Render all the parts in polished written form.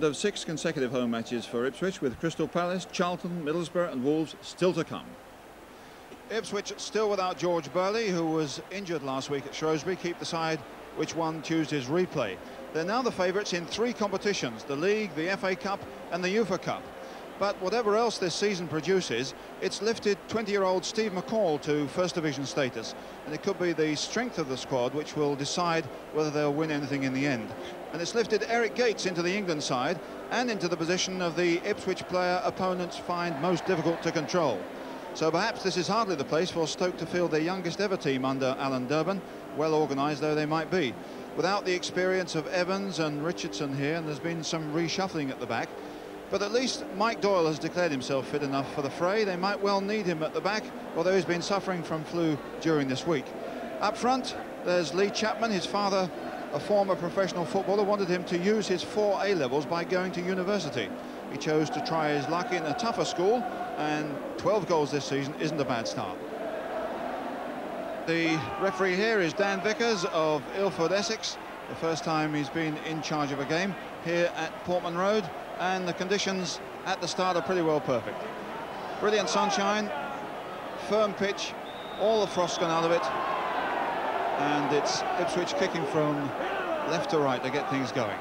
Of 6 consecutive home matches for Ipswich, with Crystal Palace, Charlton, Middlesbrough and Wolves still to come. Ipswich still without George Burley, who was injured last week at Shrewsbury, keep the side which won Tuesday's replay. They're now the favourites in 3 competitions, the League, the FA Cup and the UEFA Cup. But whatever else this season produces, it's lifted 20-year-old Steve McCall to First Division status, and it could be the strength of the squad which will decide whether they'll win anything in the end. And it's lifted Eric Gates into the England side and into the position of the Ipswich player opponents find most difficult to control. So perhaps this is hardly the place for Stoke to field their youngest ever team under Alan Durban, well organised though they might be. Without the experience of Evans and Richardson here, and there's been some reshuffling at the back, but at least Mike Doyle has declared himself fit enough for the fray. They might well need him at the back, although he's been suffering from flu during this week. Up front, there's Lee Chapman. His father, a former professional footballer, wanted him to use his 4 A-levels by going to university. He chose to try his luck in a tougher school, and 12 goals this season isn't a bad start. The referee here is Dan Vickers of Ilford, Essex. The first time he's been in charge of a game here at Portman Road, and the conditions at the start are pretty well perfect. Brilliant sunshine, firm pitch, all the frost's gone out of it, and it's Ipswich kicking from left to right to get things going.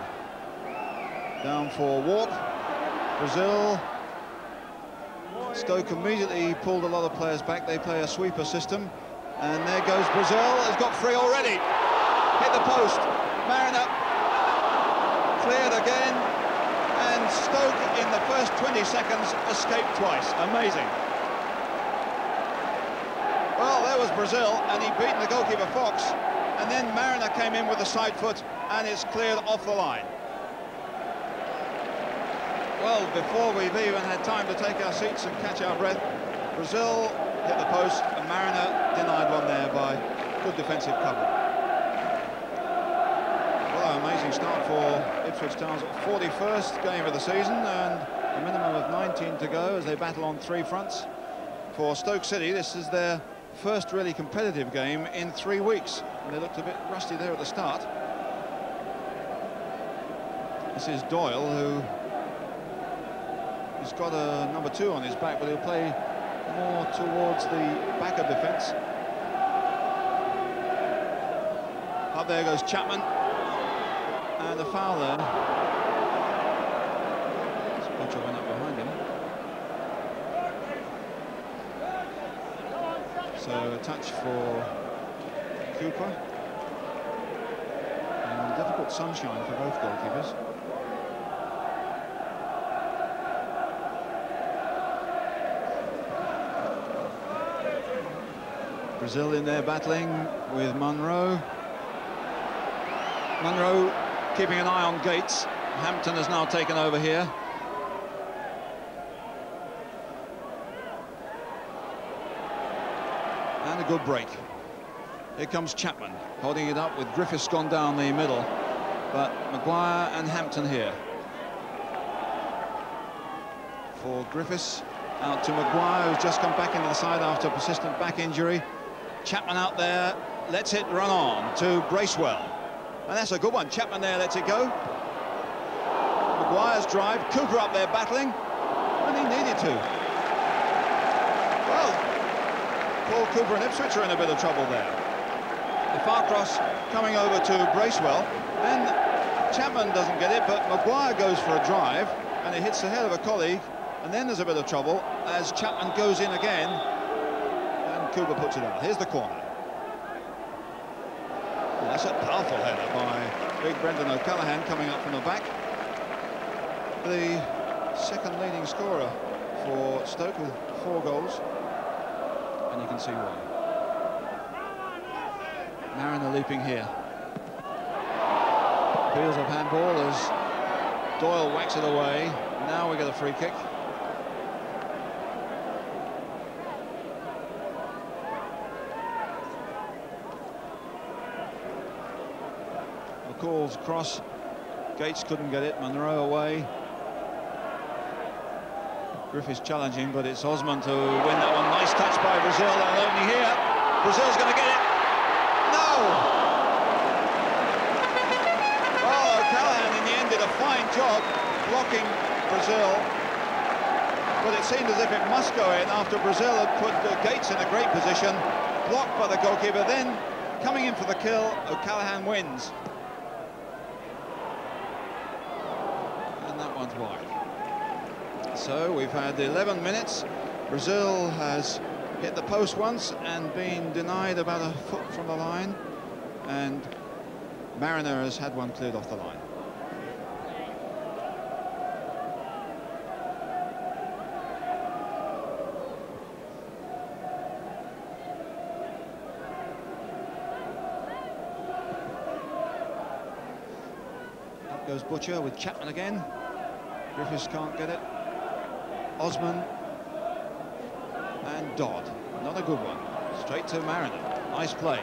Down for walk, Brazil. Stoke immediately pulled a lot of players back. They play a sweeper system, and there goes Brazil. Has got free already. Hit the post. Mariner cleared again, and Stoke in the first 20 seconds escaped twice. Amazing. Well, there was Brazil, and he'd beaten the goalkeeper Fox, and then Mariner came in with the side foot, and it's cleared off the line. Well, before we've even had time to take our seats and catch our breath, Brazil hit the post, and Mariner denied one there by good defensive cover. Well, amazing start for Ipswich Town's 41st game of the season, and a minimum of 19 to go as they battle on 3 fronts. For Stoke City, this is their first really competitive game in 3 weeks, and they looked a bit rusty there at the start. This is Doyle, who he's got a number 2 on his back, but he'll play more towards the back of defence. Up there goes Chapman, and a foul there. Butcher went up behind him. So a touch for Cooper. And difficult sunshine for both goalkeepers. Brazil in there battling with Munro. Munro keeping an eye on Gates. Hampton has now taken over here. And a good break. Here comes Chapman, holding it up with Griffiths gone down the middle. But Maguire and Hampton here. For Griffiths, out to Maguire, who's just come back into the side after a persistent back injury. Chapman out there, lets it run on to Bracewell. And that's a good one. Chapman there lets it go. Maguire's drive, Cooper up there battling, and he needed to. Well, Paul Cooper and Ipswich are in a bit of trouble there. The far cross coming over to Bracewell, and Chapman doesn't get it, but Maguire goes for a drive, and it hits the head of a colleague, and then there's a bit of trouble as Chapman goes in again, and Cooper puts it out. Here's the corner. Well, that's a powerful header by big Brendan O'Callaghan coming up from the back. The second leading scorer for Stoke with 4 goals, and you can see why. Mariner leaping here. Feels of handball as Doyle whacks it away. Now we get a free kick. McCall's cross. Gates couldn't get it. Munro away. Griffiths challenging, but it's Osman to win that one. Nice touch by Brazil, and only here. Brazil's going to get it. No! Well, O'Callaghan in the end did a fine job. blocking Brazil, but it seemed as if it must go in after Brazil had put Gates in a great position, blocked by the goalkeeper. Then coming in for the kill, O'Callaghan wins, and that one's wide. So we've had 11 minutes. Brazil has hit the post once and been denied about a foot from the line, and Mariner has had one cleared off the line. Up goes Butcher with Chapman again. Griffiths can't get it. Osman and Dodd, not a good one. Straight to Mariner. Nice play.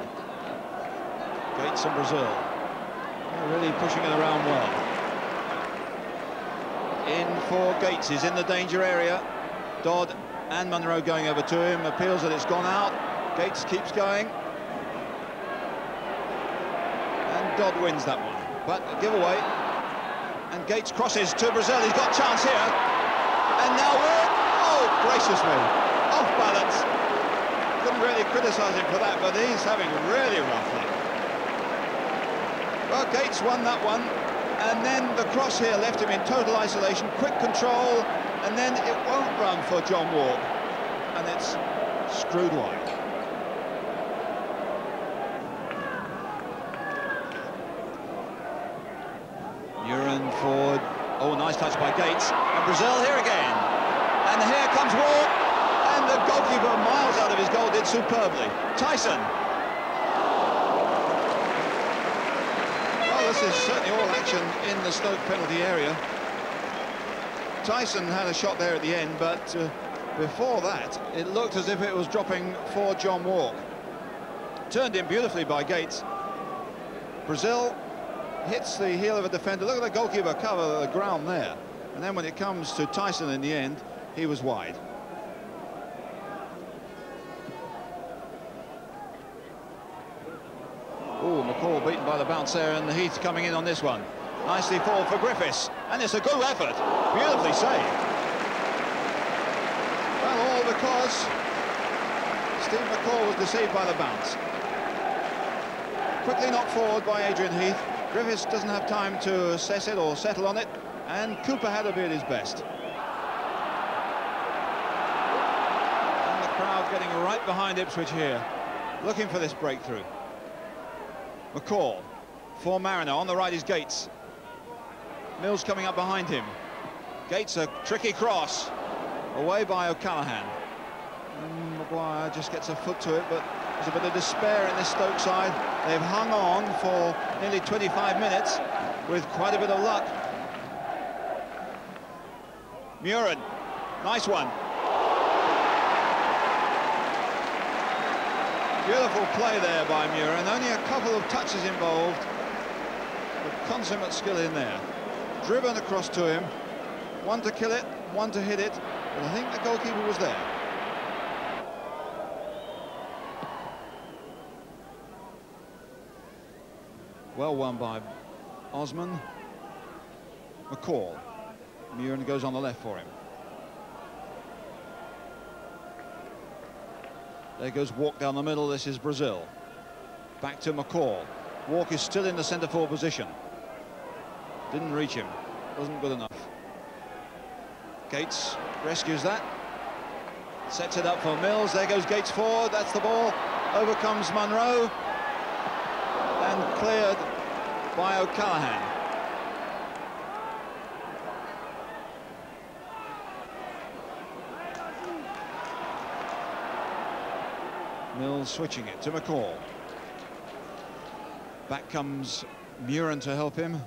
Gates and Brazil. They're really pushing it around well. In for Gates. He's in the danger area. Dodd and Munro going over to him. Appeals that it's gone out. Gates keeps going. And Dodd wins that one. But a giveaway. And Gates crosses to Brazil. He's got a chance here. And now we're... Oh, gracious me. Off balance. Couldn't really criticise him for that, but he's having really rough luck. Well, Gates won that one, and then the cross here left him in total isolation, quick control, and then it won't run for John Walk, and it's screwed wide. Murin forward. Oh, nice touch by Gates, and Brazil here again. And here comes Walk, and the goalkeeper miles out of his goal did superbly. Tyson. Well, this is certainly all action in the Stoke penalty area. Tyson had a shot there at the end, but before that, it looked as if it was dropping for John Walk. Turned in beautifully by Gates. Brazil hits the heel of a defender. Look at the goalkeeper cover the ground there. And then when it comes to Tyson in the end, he was wide. Oh, McCall beaten by the bounce there, and Heath coming in on this one. Nicely forward for Griffiths, and it's a good effort. Beautifully saved. Well, all because Steve McCall was deceived by the bounce. Quickly knocked forward by Adrian Heath. Griffiths doesn't have time to assess it or settle on it, and Cooper had to be at his best. And the crowd getting right behind Ipswich here, looking for this breakthrough. McCall for Mariner. On the right is Gates. Mills coming up behind him. Gates, a tricky cross. Away by O'Callaghan. Maguire just gets a foot to it, but there's a bit of despair in this Stoke side. They've hung on for nearly 25 minutes with quite a bit of luck. Murin, nice one. Beautiful play there by Murin. Only a couple of touches involved, but consummate skill in there. Driven across to him. One to kill it, one to hit it, but I think the goalkeeper was there. Well won by Osman. McCall. Murin goes on the left for him. There goes Walk down the middle. This is Brazil. Back to McCall. Walk is still in the centre forward position. Didn't reach him. Wasn't good enough. Gates rescues that. Sets it up for Mills. There goes Gates forward. That's the ball. Over comes Munro. And cleared by O'Callaghan. Mills switching it to McCall. Back comes Murin to help him.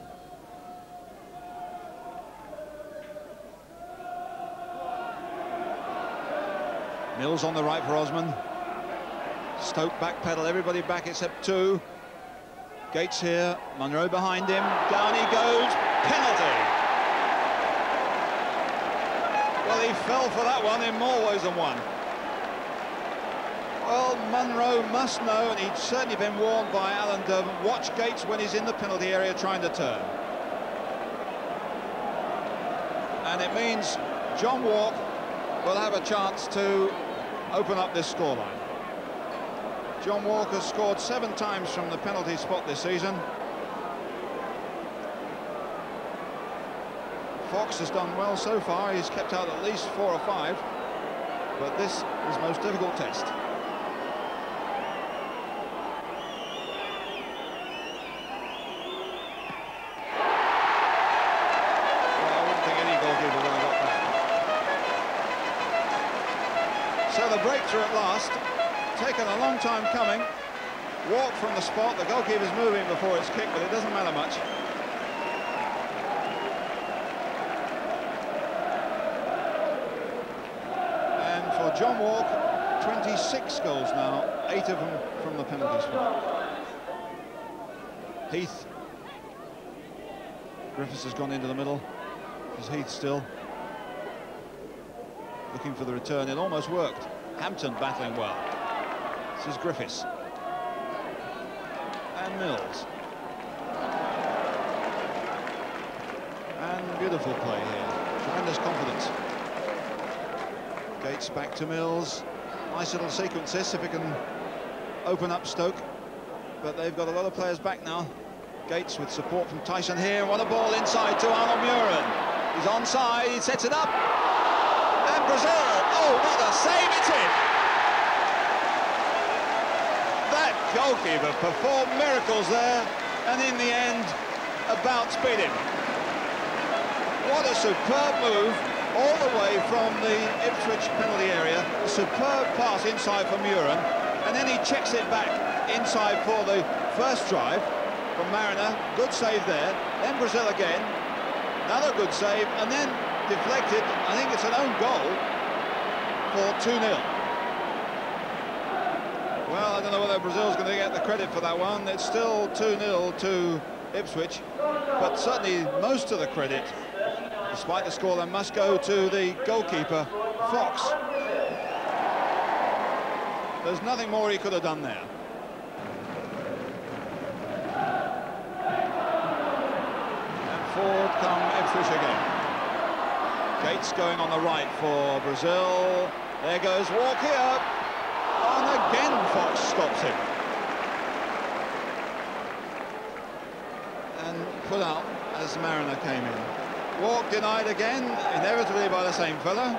Mills on the right for Osman. Stoke backpedal, everybody back except two. Gates here, Munro behind him. Down he goes, penalty. Well, he fell for that one in more ways than one. Well, Munro must know, and he'd certainly been warned by Alan Durban, watch Gates when he's in the penalty area trying to turn. And it means John Walk will have a chance to open up this scoreline. John Walk has scored 7 times from the penalty spot this season. Fox has done well so far. He's kept out at least 4 or 5. But this is his most difficult test. Well, I wouldn't think any goalkeeper would have got that. So the breakthrough at last. Taken a long time coming. Walk from the spot. The goalkeeper's moving before it's kicked, but it doesn't matter much. And for John Walk, 26 goals now, 8 of them from the penalty spot. Heath. Griffiths has gone into the middle. There's Heath still. Looking for the return. It almost worked. Hampton battling well. This is Griffiths. And Mills. And beautiful play here. Tremendous confidence. Gates back to Mills. Nice little sequence this, if it can open up Stoke. But they've got a lot of players back now. Gates with support from Tyson here. What a ball inside to Arnold Muren. He's onside, he sets it up. And Brazil. Oh, what a save it's in. That goalkeeper performed miracles there, and in the end, about beat him. What a superb move, all the way from the Ipswich penalty area. A superb pass inside for Muren, and then he checks it back inside for the first drive from Mariner. Good save there. Then Brazil again. Another good save, and then deflected. I think it's an own goal for 2-0. Well, I don't know whether Brazil's going to get the credit for that one. It's still 2-0 to Ipswich, but certainly most of the credit, despite the scoreline, must go to the goalkeeper, Fox. There's nothing more he could have done there. And forward come Ipswich again. Gates going on the right for Brazil. There goes Walk here. And again Fox stops him. And put out as Mariner came in. Walk denied again, inevitably by the same fellow.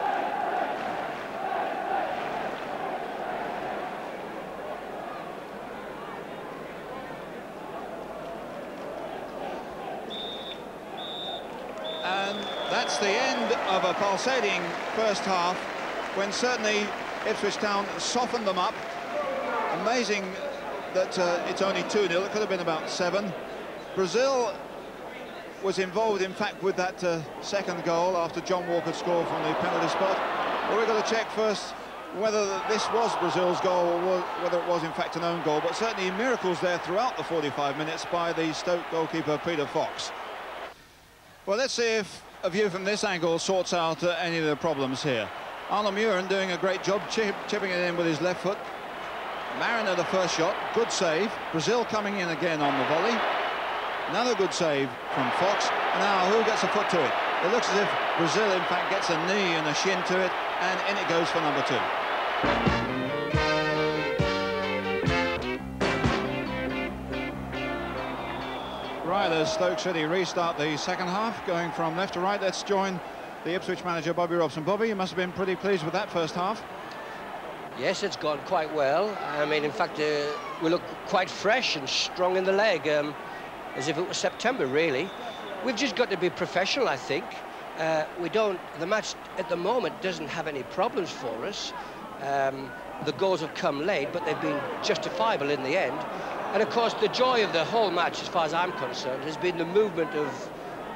And that's the end of a pulsating first half, when certainly Ipswich Town softened them up. Amazing that it's only 2-0. It could have been about 7. Brazil was involved, in fact, with that second goal after John Walker scored from the penalty spot. Well, we've got to check first whether this was Brazil's goal or whether it was, in fact, an own goal. But certainly miracles there throughout the 45 minutes by the Stoke goalkeeper, Peter Fox. Well, let's see if a view from this angle sorts out any of the problems here. Arnold Muren doing a great job chipping it in with his left foot. Mariner the first shot, good save. Brazil coming in again on the volley. Another good save from Fox. Now who gets a foot to it? It looks as if Brazil in fact gets a knee and a shin to it, and in it goes for number 2. Right, as Stoke City restart the second half, going from left to right. Let's join the Ipswich manager, Bobby Robson. Bobby, you must have been pretty pleased with that first half. Yes, it's gone quite well. I mean, in fact, we look quite fresh and strong in the leg, as if it was September, really. We've just got to be professional, I think. The match at the moment doesn't have any problems for us. The goals have come late, but they've been justifiable in the end. And, of course, the joy of the whole match, as far as I'm concerned, has been the movement of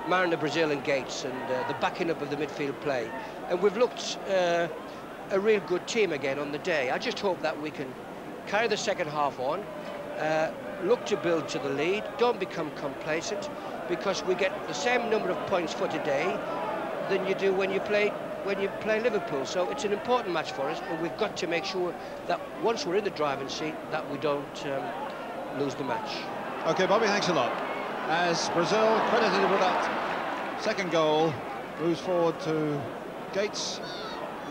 Mariner, Brazil and Gates, and the backing up of the midfield play. And we've looked a real good team again on the day. I just hope that we can carry the second half on, look to build to the lead, don't become complacent, because we get the same number of points for today than you do when you play Liverpool. So it's an important match for us, and we've got to make sure that once we're in the driving seat that we don't lose the match. OK, Bobby, thanks a lot. As Brazil credited with that second goal, Moves forward to Gates.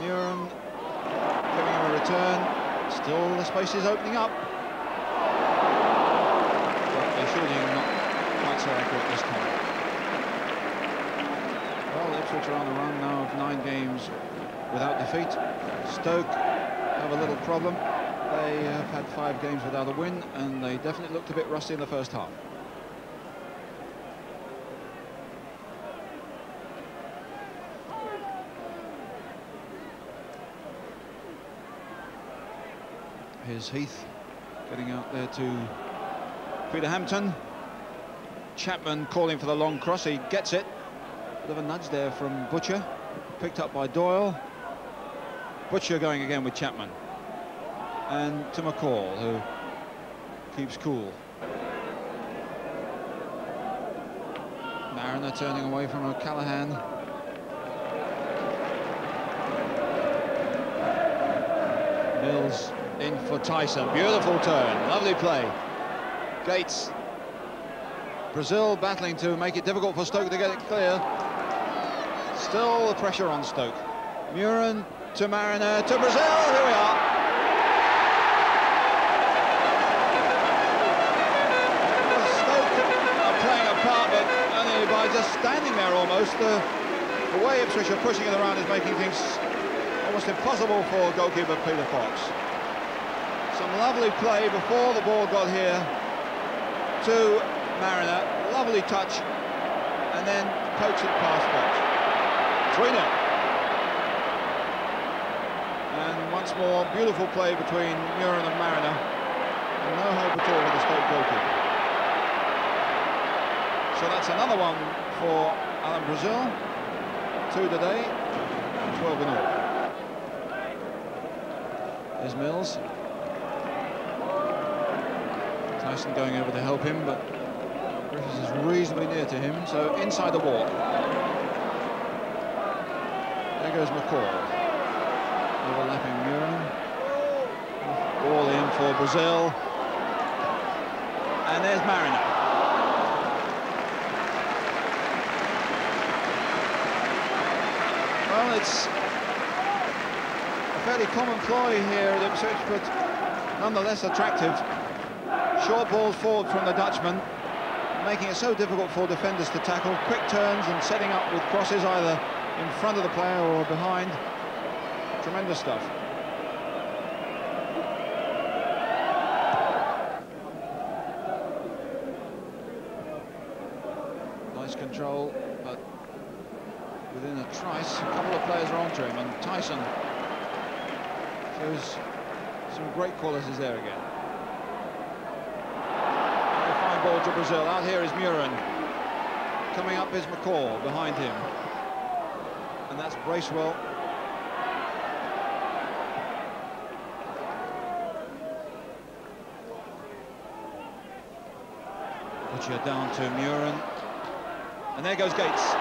Muren giving him a return. Still the space is opening up. But the shooting not quite so accurate this time. Well, Ipswich are on the run now of 9 games without defeat. Stoke have a little problem. They have had 5 games without a win, and they definitely looked a bit rusty in the first half. Here's Heath getting out there to Peter Hampton. Chapman calling for the long cross. He gets it. Bit of a nudge there from Butcher. Picked up by Doyle. Butcher going again with Chapman. And to McCall, who keeps cool. Mariner turning away from O'Callaghan. Mills in for Tyson. Beautiful turn. Lovely play. Gates. Brazil battling to make it difficult for Stoke to get it clear. Still the pressure on Stoke. Muren to Mariner to Brazil. Here we are. By just standing there almost. The way Ipswich are pushing it around is making things almost impossible for goalkeeper Peter Fox. Some lovely play before the ball got here to Mariner. Lovely touch, and then pokes it past Fox. 3-0. And once more, beautiful play between Muren and Mariner. And no hope at all for the Stoke goalkeeper. So that's another one for Alan Brazil. 2 today, 12 in all. There's Mills. Tyson going over to help him, but Griffiths is reasonably near to him, so inside the walk. There goes McCall. Overlapping Muren. Ball in for Brazil. And there's Mariner. Well, it's a fairly common ploy here at Ipswich, but nonetheless attractive. Short balls forward from the Dutchman, making it so difficult for defenders to tackle. Quick turns and setting up with crosses either in front of the player or behind. Tremendous stuff. Nice control, but within a trice, a couple of players are onto him, and Tyson shows some great qualities there again. A fine ball to Brazil. Out here is Muren. Coming up is McCall behind him. And that's Bracewell. Butcher down to Muren. And there goes Gates.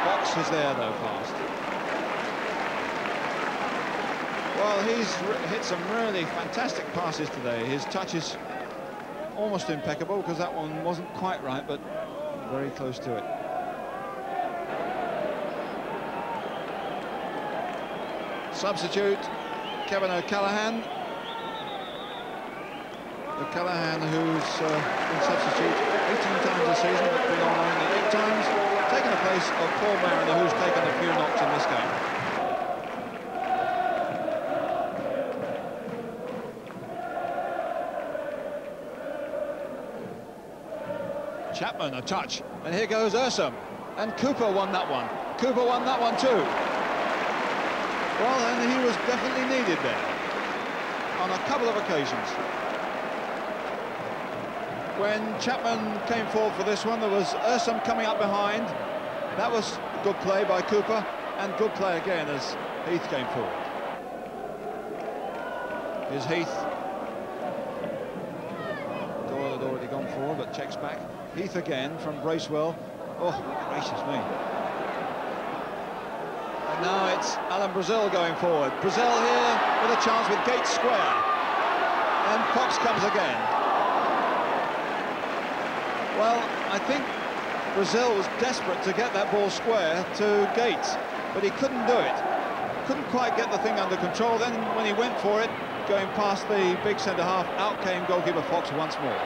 Fox is there though, fast. Well, he's hit some really fantastic passes today. His touch is almost impeccable, because that one wasn't quite right, but very close to it. Substitute, Kevin O'Callaghan. O'Callaghan, who's been substitute 18 times this season, but been on only 8 times. Taking the place of Paul Mariner, who's taken a few knocks in this game. Chapman, a touch, and here goes Ursum, and Cooper won that one. Cooper won that one too. Well, and he was definitely needed there on a couple of occasions. When Chapman came forward for this one, there was Ursum coming up behind. That was good play by Cooper, and good play again as Heath came forward. Here's Heath. Doyle had already gone forward, but checks back. Heath again from Bracewell. Oh, gracious me. And now it's Alan Brazil going forward. Brazil here with a chance with Gates square. And Fox comes again. Well, I think Brazil was desperate to get that ball square to Gates, but he couldn't do it. Couldn't quite get the thing under control. Then when he went for it, going past the big centre-half, out came goalkeeper Fox once more.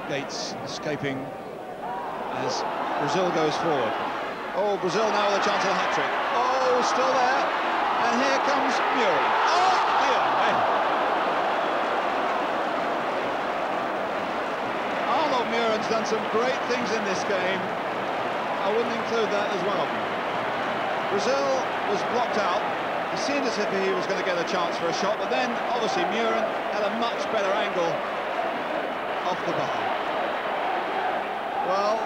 Gates escaping as Brazil goes forward. Oh, Brazil now with a chance of a hat-trick. Oh, still there. And here comes Muir. Oh, dear. Arnold Muren's done some great things in this game. I wouldn't include that as one of them. Brazil was blocked out. It seemed as if he was going to get a chance for a shot, but then, obviously, Muren had a much better angle off the bar. Well,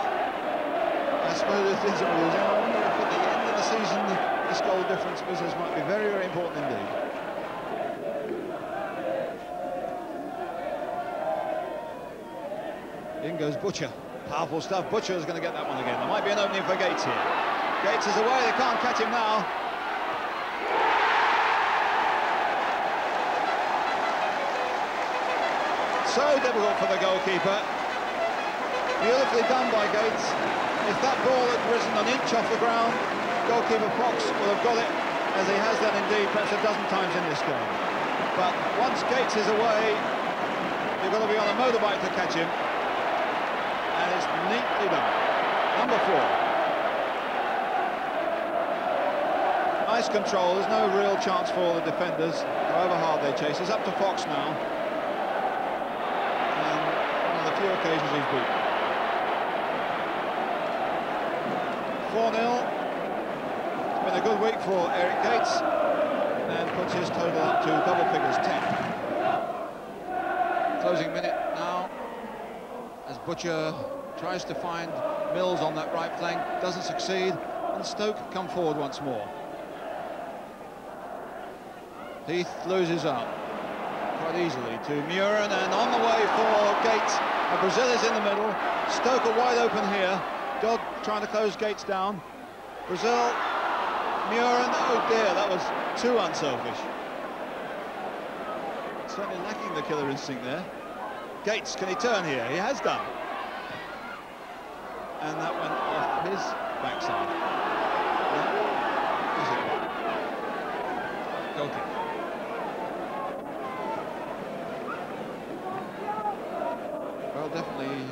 I suppose it isn't losing. I wonder if at the end of the season this goal difference business might be very, very important indeed. In goes Butcher. Powerful stuff. Butcher is going to get that one again. There might be an opening for Gates here. Gates is away. They can't catch him now. So difficult for the goalkeeper. Beautifully done by Gates. If that ball had risen an inch off the ground, goalkeeper Fox would have got it, as he has done indeed perhaps a dozen times in this game. But once Gates is away, you've got to be on a motorbike to catch him. And it's neatly done. Number 4. Nice control. There's no real chance for the defenders, however hard they chase. It's up to Fox now. And on the few occasions he's beaten. 4-0. It's been a good week for Eric Gates and puts his total up to double figures, 10. Closing minute now as Butcher tries to find Mills on that right flank, doesn't succeed, and Stoke come forward once more. Heath loses out quite easily to Muren, and on the way for Gates, and Brazil is in the middle. Stoke are wide open here. Dodd trying to close Gates down. Brazil, Muren, oh dear, that was too unselfish. Certainly lacking the killer instinct there. Gates, can he turn here? He has done. And that went off his backside. Is it? Goal kick. Well, definitely